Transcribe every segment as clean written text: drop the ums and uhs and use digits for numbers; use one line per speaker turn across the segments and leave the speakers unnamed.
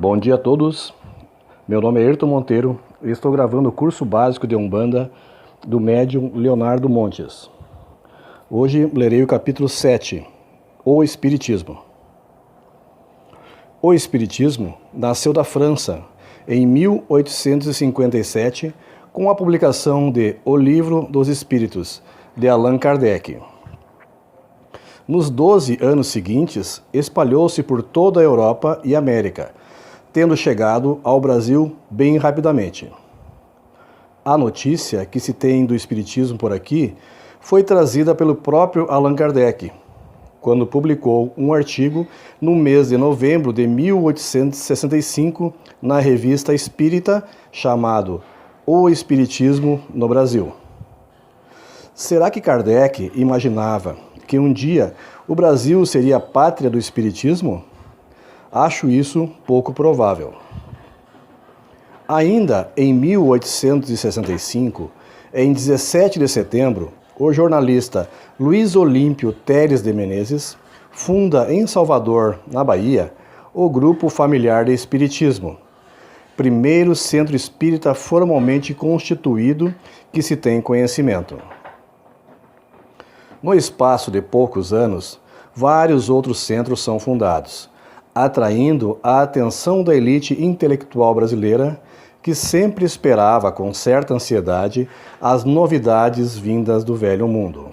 Bom dia a todos, meu nome é Ayrton Monteiro e estou gravando o curso básico de Umbanda do médium Leonardo Montes. Hoje lerei o capítulo 7, O Espiritismo. O Espiritismo nasceu da França em 1857 com a publicação de O Livro dos Espíritos, de Allan Kardec. Nos 12 anos seguintes, espalhou-se por toda a Europa e América, tendo chegado ao Brasil bem rapidamente. A notícia que se tem do Espiritismo por aqui foi trazida pelo próprio Allan Kardec, quando publicou um artigo no mês de novembro de 1865 na Revista Espírita, chamado O Espiritismo no Brasil. Será que Kardec imaginava que um dia o Brasil seria a pátria do Espiritismo? Acho isso pouco provável. Ainda em 1865, em 17 de setembro, o jornalista Luiz Olímpio Teles de Menezes funda em Salvador, na Bahia, o Grupo Familiar de Espiritismo, primeiro centro espírita formalmente constituído que se tem conhecimento. No espaço de poucos anos, vários outros centros são fundados, atraindo a atenção da elite intelectual brasileira, que sempre esperava com certa ansiedade as novidades vindas do velho mundo.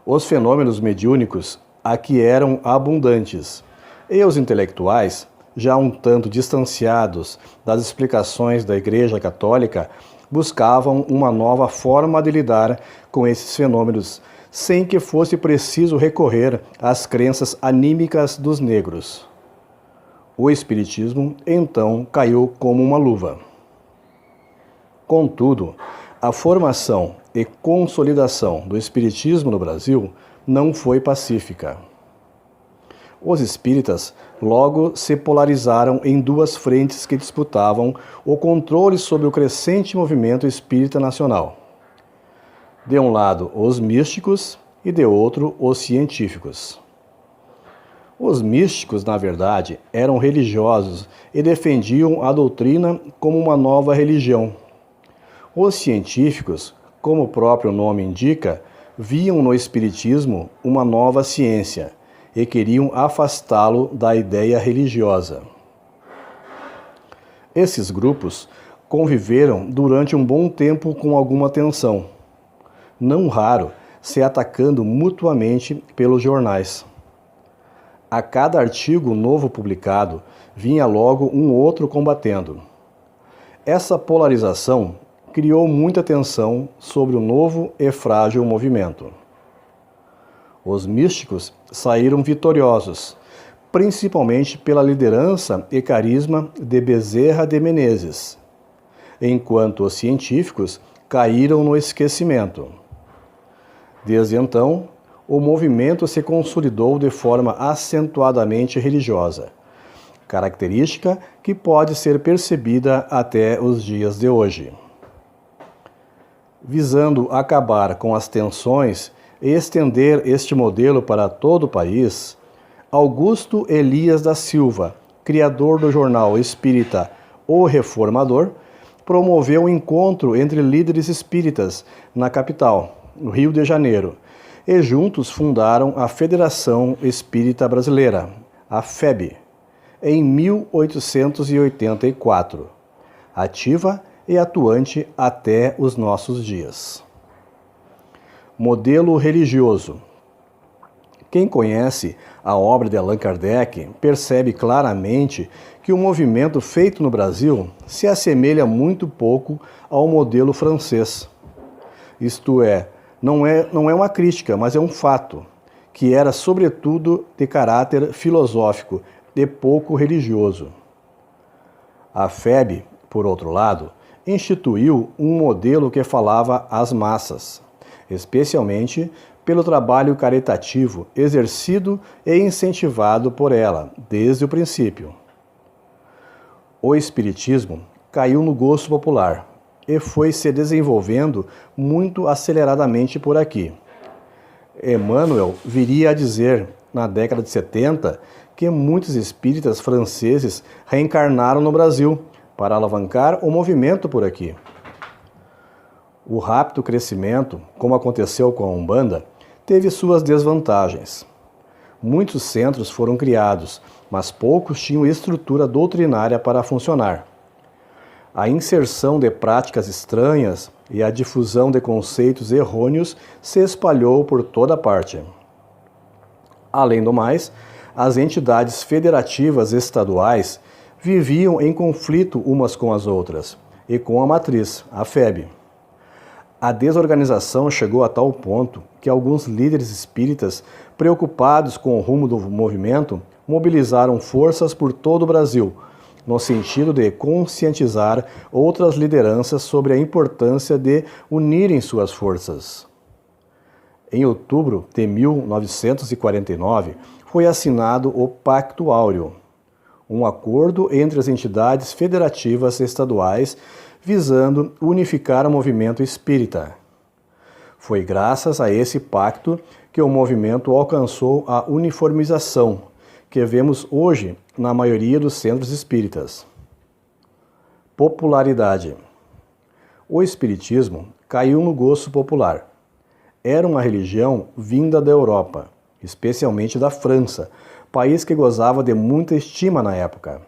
Os fenômenos mediúnicos aqui eram abundantes, e os intelectuais, já um tanto distanciados das explicações da Igreja Católica, buscavam uma nova forma de lidar com esses fenômenos, sem que fosse preciso recorrer às crenças anímicas dos negros. O Espiritismo, então, caiu como uma luva. Contudo, a formação e consolidação do Espiritismo no Brasil não foi pacífica. Os espíritas logo se polarizaram em duas frentes que disputavam o controle sobre o crescente movimento espírita nacional. De um lado, os místicos e de outro, os científicos. Os místicos, na verdade, eram religiosos e defendiam a doutrina como uma nova religião. Os científicos, como o próprio nome indica, viam no espiritismo uma nova ciência e queriam afastá-lo da ideia religiosa. Esses grupos conviveram durante um bom tempo com alguma tensão, não raro se atacando mutuamente pelos jornais. A cada artigo novo publicado, vinha logo um outro combatendo. Essa polarização criou muita tensão sobre o novo e frágil movimento. Os místicos saíram vitoriosos, principalmente pela liderança e carisma de Bezerra de Menezes, enquanto os científicos caíram no esquecimento. Desde então, o movimento se consolidou de forma acentuadamente religiosa, característica que pode ser percebida até os dias de hoje. Visando acabar com as tensões e estender este modelo para todo o país, Augusto Elias da Silva, criador do jornal espírita O Reformador, promoveu um encontro entre líderes espíritas na capital, no Rio de Janeiro, e juntos fundaram a Federação Espírita Brasileira, a FEB, em 1884, ativa e atuante até os nossos dias. Modelo religioso. Quem conhece a obra de Allan Kardec percebe claramente que o movimento feito no Brasil se assemelha muito pouco ao modelo francês. Isto é, não é uma crítica, mas é um fato, que era sobretudo de caráter filosófico e pouco religioso. A FEB, por outro lado, instituiu um modelo que falava às massas, especialmente pelo trabalho caritativo exercido e incentivado por ela desde o princípio. O Espiritismo caiu no gosto popular e foi se desenvolvendo muito aceleradamente por aqui. Emmanuel viria a dizer na década de 70, que muitos espíritas franceses reencarnaram no Brasil para alavancar o movimento por aqui. O rápido crescimento, como aconteceu com a Umbanda, teve suas desvantagens. Muitos centros foram criados, mas poucos tinham estrutura doutrinária para funcionar. A inserção de práticas estranhas e a difusão de conceitos errôneos se espalhou por toda parte. Além do mais, as entidades federativas estaduais viviam em conflito umas com as outras e com a matriz, a FEB. A desorganização chegou a tal ponto que alguns líderes espíritas, preocupados com o rumo do movimento, mobilizaram forças por todo o Brasil, no sentido de conscientizar outras lideranças sobre a importância de unirem suas forças. Em outubro de 1949, foi assinado o Pacto Áureo, um acordo entre as entidades federativas estaduais visando unificar o movimento espírita. Foi graças a esse pacto que o movimento alcançou a uniformização, que vemos hoje na maioria dos centros espíritas. Popularidade. O espiritismo caiu no gosto popular. Era uma religião vinda da Europa, especialmente da França, país que gozava de muita estima na época.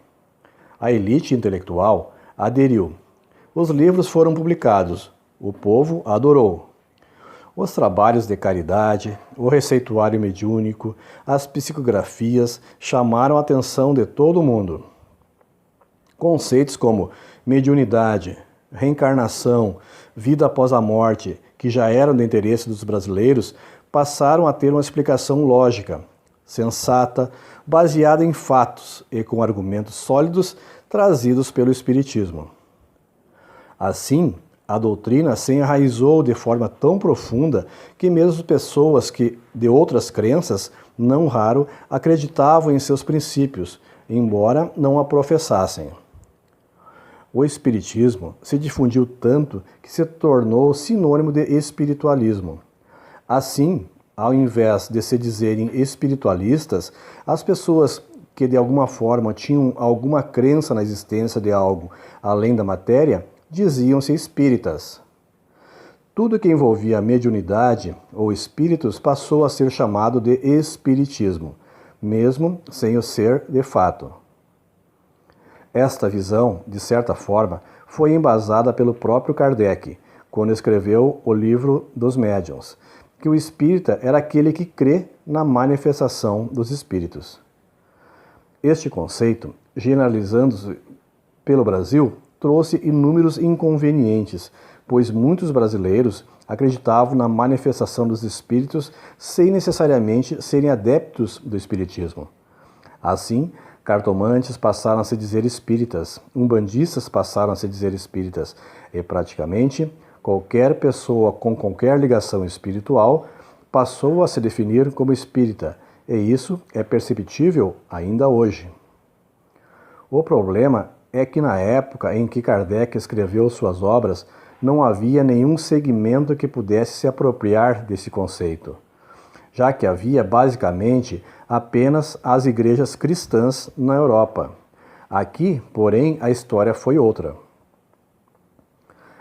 A elite intelectual aderiu. Os livros foram publicados. O povo adorou. Os trabalhos de caridade, o receituário mediúnico, as psicografias chamaram a atenção de todo mundo. Conceitos como mediunidade, reencarnação, vida após a morte, que já eram do interesse dos brasileiros, passaram a ter uma explicação lógica, sensata, baseada em fatos e com argumentos sólidos trazidos pelo Espiritismo. Assim, a doutrina se enraizou de forma tão profunda que mesmo pessoas que, de outras crenças, não raro, acreditavam em seus princípios, embora não a professassem. O Espiritismo se difundiu tanto que se tornou sinônimo de espiritualismo. Assim, ao invés de se dizerem espiritualistas, as pessoas que de alguma forma tinham alguma crença na existência de algo além da matéria, diziam-se espíritas. Tudo que envolvia a mediunidade ou espíritos passou a ser chamado de espiritismo, mesmo sem o ser de fato. Esta visão, de certa forma, foi embasada pelo próprio Kardec, quando escreveu o Livro dos Médiuns, que o espírita era aquele que crê na manifestação dos espíritos. Este conceito, generalizando-se pelo Brasil, trouxe inúmeros inconvenientes, pois muitos brasileiros acreditavam na manifestação dos espíritos sem necessariamente serem adeptos do espiritismo. Assim, cartomantes passaram a se dizer espíritas, umbandistas passaram a se dizer espíritas, e praticamente qualquer pessoa com qualquer ligação espiritual passou a se definir como espírita, e isso é perceptível ainda hoje. O problema é que na época em que Kardec escreveu suas obras, não havia nenhum segmento que pudesse se apropriar desse conceito, já que havia basicamente apenas as igrejas cristãs na Europa. Aqui, porém, a história foi outra.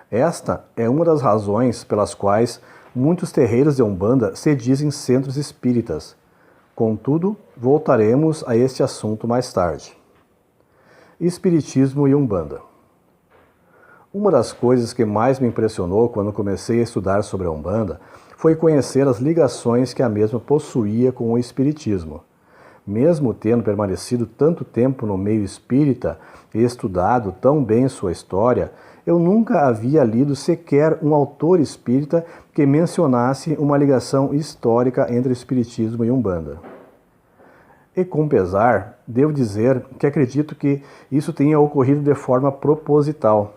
Esta é uma das razões pelas quais muitos terreiros de Umbanda se dizem centros espíritas. Contudo, voltaremos a este assunto mais tarde. Espiritismo e Umbanda. Uma das coisas que mais me impressionou quando comecei a estudar sobre a Umbanda foi conhecer as ligações que a mesma possuía com o Espiritismo. Mesmo tendo permanecido tanto tempo no meio espírita e estudado tão bem sua história, eu nunca havia lido sequer um autor espírita que mencionasse uma ligação histórica entre Espiritismo e Umbanda. E com pesar, devo dizer que acredito que isso tenha ocorrido de forma proposital.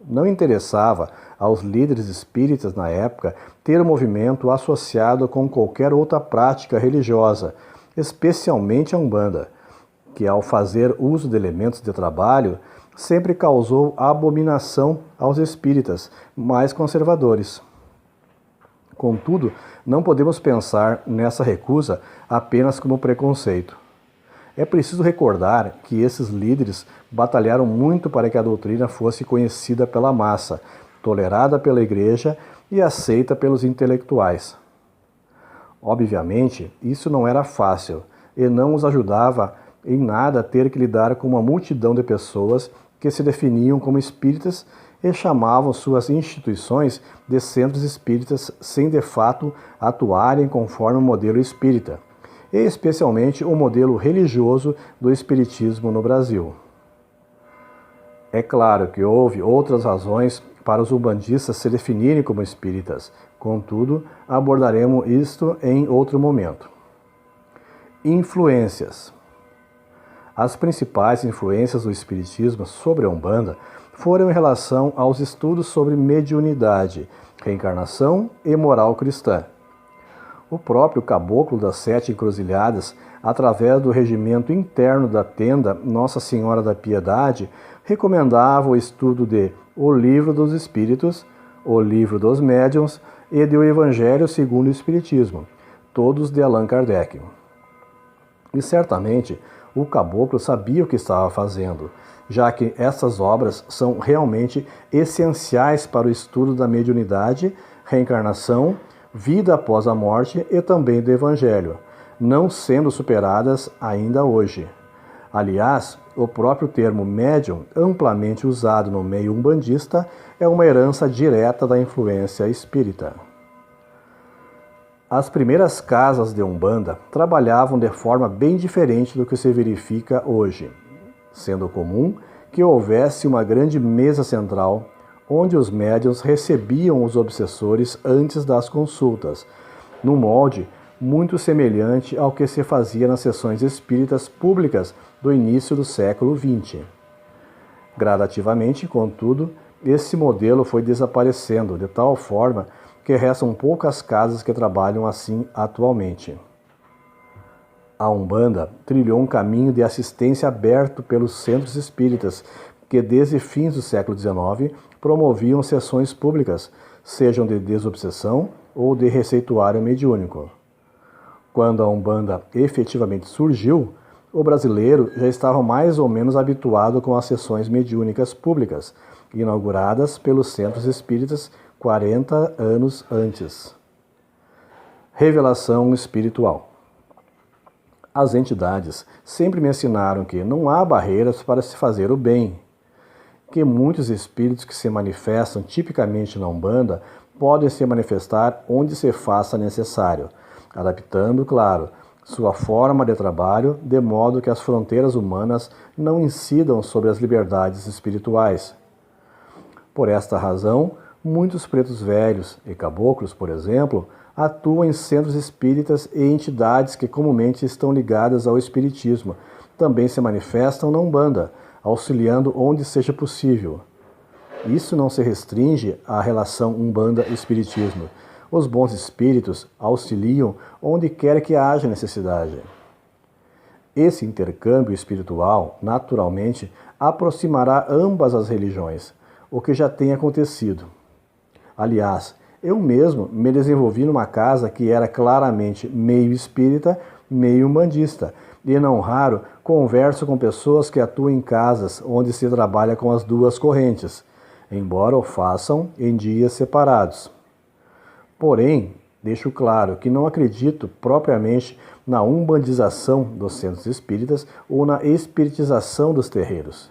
Não interessava aos líderes espíritas na época ter o movimento associado com qualquer outra prática religiosa, especialmente a Umbanda, que ao fazer uso de elementos de trabalho sempre causou abominação aos espíritas mais conservadores. Contudo, não podemos pensar nessa recusa apenas como preconceito. É preciso recordar que esses líderes batalharam muito para que a doutrina fosse conhecida pela massa, tolerada pela Igreja e aceita pelos intelectuais. Obviamente, isso não era fácil e não os ajudava em nada a ter que lidar com uma multidão de pessoas que se definiam como espíritas e chamavam suas instituições de centros espíritas sem de fato atuarem conforme o modelo espírita, e especialmente o modelo religioso do espiritismo no Brasil. É claro que houve outras razões para os umbandistas se definirem como espíritas, contudo, abordaremos isto em outro momento. Influências. As principais influências do espiritismo sobre a Umbanda foram em relação aos estudos sobre mediunidade, reencarnação e moral cristã. O próprio Caboclo das Sete Encruzilhadas, através do regimento interno da tenda Nossa Senhora da Piedade, recomendava o estudo de O Livro dos Espíritos, O Livro dos Médiuns e de O Evangelho segundo o Espiritismo, todos de Allan Kardec. E certamente o caboclo sabia o que estava fazendo, já que essas obras são realmente essenciais para o estudo da mediunidade, reencarnação, vida após a morte e também do Evangelho, não sendo superadas ainda hoje. Aliás, o próprio termo médium, amplamente usado no meio umbandista, é uma herança direta da influência espírita. As primeiras casas de Umbanda trabalhavam de forma bem diferente do que se verifica hoje, sendo comum que houvesse uma grande mesa central, onde os médiuns recebiam os obsessores antes das consultas, num molde muito semelhante ao que se fazia nas sessões espíritas públicas do início do século XX. Gradativamente, contudo, esse modelo foi desaparecendo de tal forma que restam poucas casas que trabalham assim atualmente. A Umbanda trilhou um caminho de assistência aberto pelos centros espíritas, que desde fins do século XIX promoviam sessões públicas, sejam de desobsessão ou de receituário mediúnico. Quando a Umbanda efetivamente surgiu, o brasileiro já estava mais ou menos habituado com as sessões mediúnicas públicas, inauguradas pelos centros espíritas 40 anos antes. Revelação espiritual. As entidades sempre me ensinaram que não há barreiras para se fazer o bem, que muitos espíritos que se manifestam tipicamente na Umbanda podem se manifestar onde se faça necessário, adaptando, claro, sua forma de trabalho de modo que as fronteiras humanas não incidam sobre as liberdades espirituais. Por esta razão, muitos pretos velhos e caboclos, por exemplo, atuam em centros espíritas e entidades que comumente estão ligadas ao espiritismo. Também se manifestam na Umbanda, auxiliando onde seja possível. Isso não se restringe à relação Umbanda-espiritismo. Os bons espíritos auxiliam onde quer que haja necessidade. Esse intercâmbio espiritual, naturalmente, aproximará ambas as religiões, o que já tem acontecido. Aliás, eu mesmo me desenvolvi numa casa que era claramente meio espírita, meio umbandista, e não raro converso com pessoas que atuam em casas onde se trabalha com as duas correntes, embora o façam em dias separados. Porém, deixo claro que não acredito propriamente na umbandização dos centros espíritas ou na espiritização dos terreiros.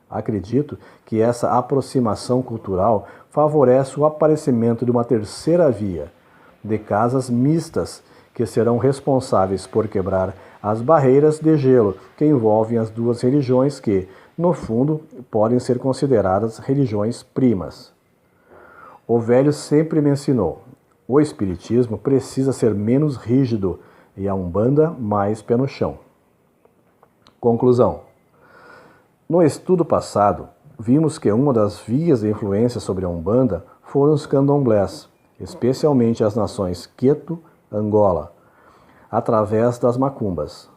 Acredito que essa aproximação cultural favorece o aparecimento de uma terceira via, de casas mistas, que serão responsáveis por quebrar as barreiras de gelo que envolvem as duas religiões que, no fundo, podem ser consideradas religiões primas. O velho sempre me ensinou: o espiritismo precisa ser menos rígido e a Umbanda mais pé no chão. Conclusão. No estudo passado, vimos que uma das vias de influência sobre a Umbanda foram os candomblés, especialmente as nações Queto, Angola, através das macumbas.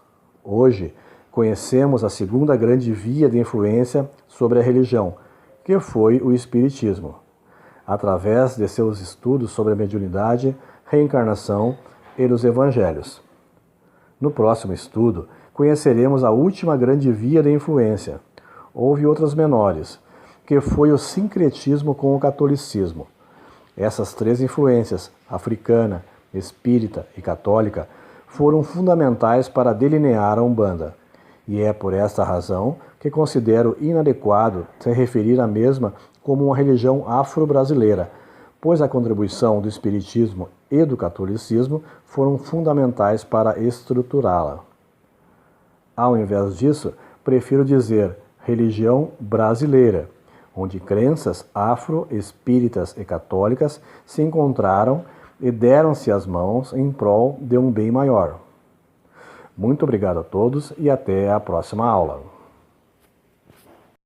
Hoje, conhecemos a segunda grande via de influência sobre a religião, que foi o espiritismo. Através de seus estudos sobre a mediunidade, reencarnação e dos evangelhos. No próximo estudo, conheceremos a última grande via de influência. Houve outras menores, que foi o sincretismo com o catolicismo. Essas três influências, africana, espírita e católica, foram fundamentais para delinear a Umbanda, e é por esta razão que considero inadequado se referir à mesma como uma religião afro-brasileira, pois a contribuição do espiritismo e do catolicismo foram fundamentais para estruturá-la. Ao invés disso, prefiro dizer religião brasileira, onde crenças afro, espíritas e católicas se encontraram e deram-se as mãos em prol de um bem maior. Muito obrigado a todos e até a próxima aula.